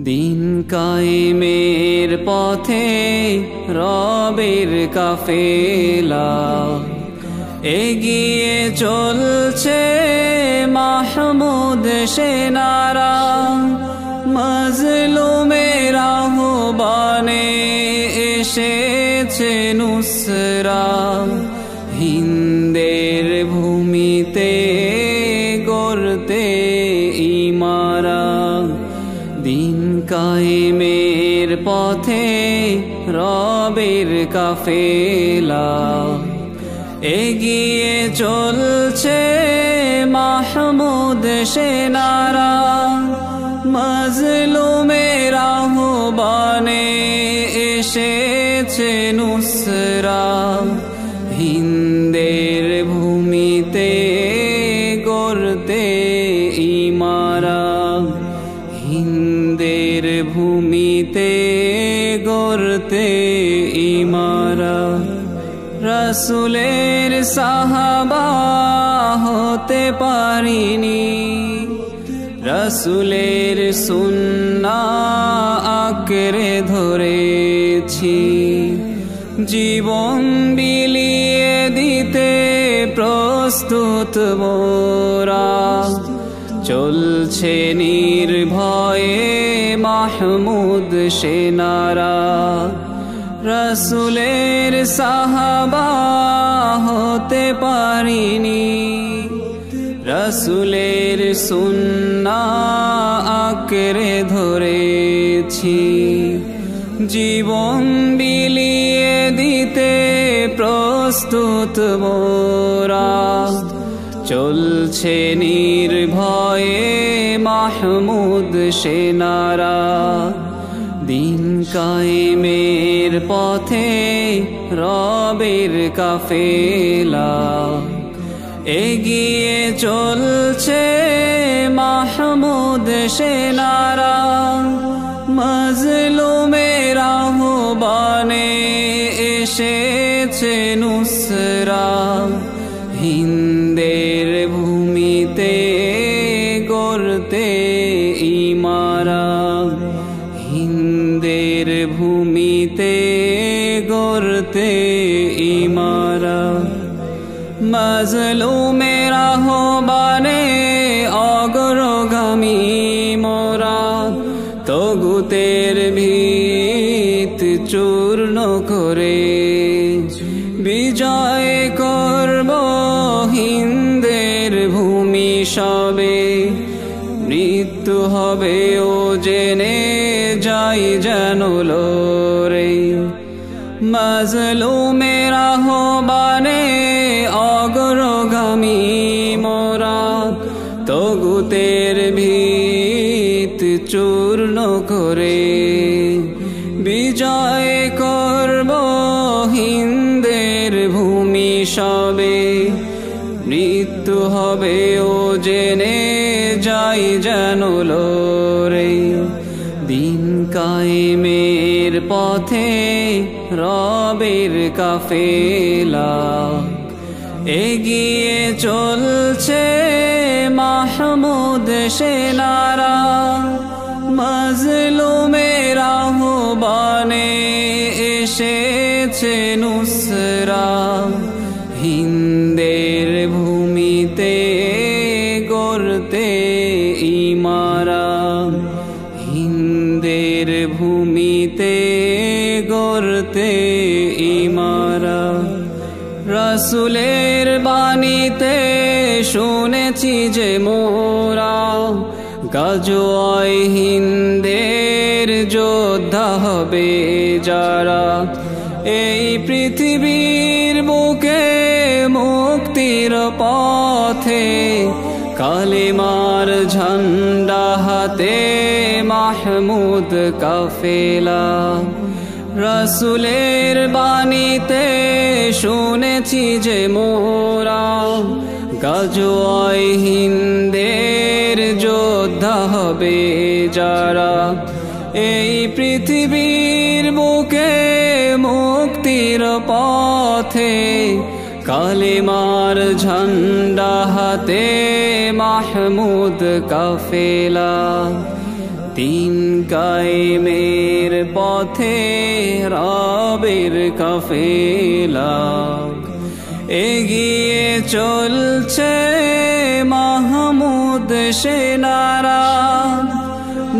দিন কায়েমের পথে রবের কাফেলা এগিয়ে চলছে মাহমুদ সেনারা। মাজলুমের আহ্বানে এসেছে নুসরা, হিন্দের ভূমিতে গড়তে ইমারা। দিন কায়েমের পথে রবের কাফেলা এগিয়ে চলছে মাহমুদ সেনারা। মাজলুমের আহ্বানে এসেছে নুসরা, হিন্দের ভূমিতে গড়তে ইমারা। হিন্দের ভূমিতে গড়তে ইমারা। রাসূলের সাহাবা হতে পারিনি, রাসূলের সুন্নাহ আঁকড়ে ধরেছি। জীবন বিলিয়ে দিতে প্রস্তুত মোরা, চলছে নির্ভয়ে মাহমুদ সেনারা। রাসূলের সাহাবা হতে পারিনি, রাসূলের সুন্নাহ আঁকড়ে ধরেছি। জীবন বিলিয়ে দিতে প্রস্তুত মোরা, চলছে নির্ভয়ে মাহমুদ সেনারা। দিন কায়েমের পথে রবের কাফেলা এগিয়ে চলছে মাহমুদ সেনারা। মাজলুমের আহ্বানে এসেছে নুসরা, হিন্দের ভূমিতে গড়তে ইমারা। হিন্দের ভূমিতে গড়তে ইমারা। মাজলুমের আহ্বানে অগ্রগামী মোরা, তগুতের ভিত চূর্ণ করে বিজয় করব হিন্দের ভূমি সবে। মৃত্যু হবে ও জেনে যাই যেন লোরে। মাজলুমের আহ্বানে অগ্রগামী মোরা, তগুতের ভিত চূর্ণ করে বিজয় করব হিন্দের ভূমি সবে। মৃত্যু হবে ও জেনে যাই যেন লোরে। দিন কায়েমের পথে রবের কাফেলা এগিয়ে চলছে মাহমুদ সেনারা। মাজলুমের আহ্বানে এসেছে নুসরা, হিন্দের ভূমিতে গড়তে ইমারা। হিন্দের ভূমিতে গড়তে ইমারা। রাসূলের বাণীতে শুনেছি যে মোরা, গাজওয়ায় হিন্দের যোদ্ধা হবে যারা। এই পৃথিবীর বুকে মুক্তির পথে কালেমার ঝান্ডা হাতে মাহমুদ কাফেলা। রাসূলের বাণীতে শুনেছি যে মোরা, গাজওয়ায় হিন্দের যোদ্ধা হবে যারা। এই পৃথিবীর বুকে মুক্তির পথে কালেমার ঝান্ডা হাতে মাহমুদ কাফেলা। দিন কায়েমের পথে রবের কাফেলা এগিয়ে চলছে মাহমুদ সেনারা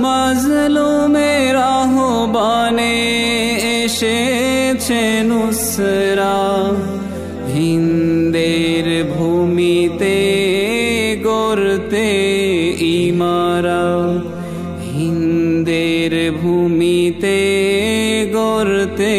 মাজলুমের আহ্বানে এসেছে নুসরা হিন্দের ভূমিতে গড়তে ইমারত হিন্দের ভূমিতে গড়তে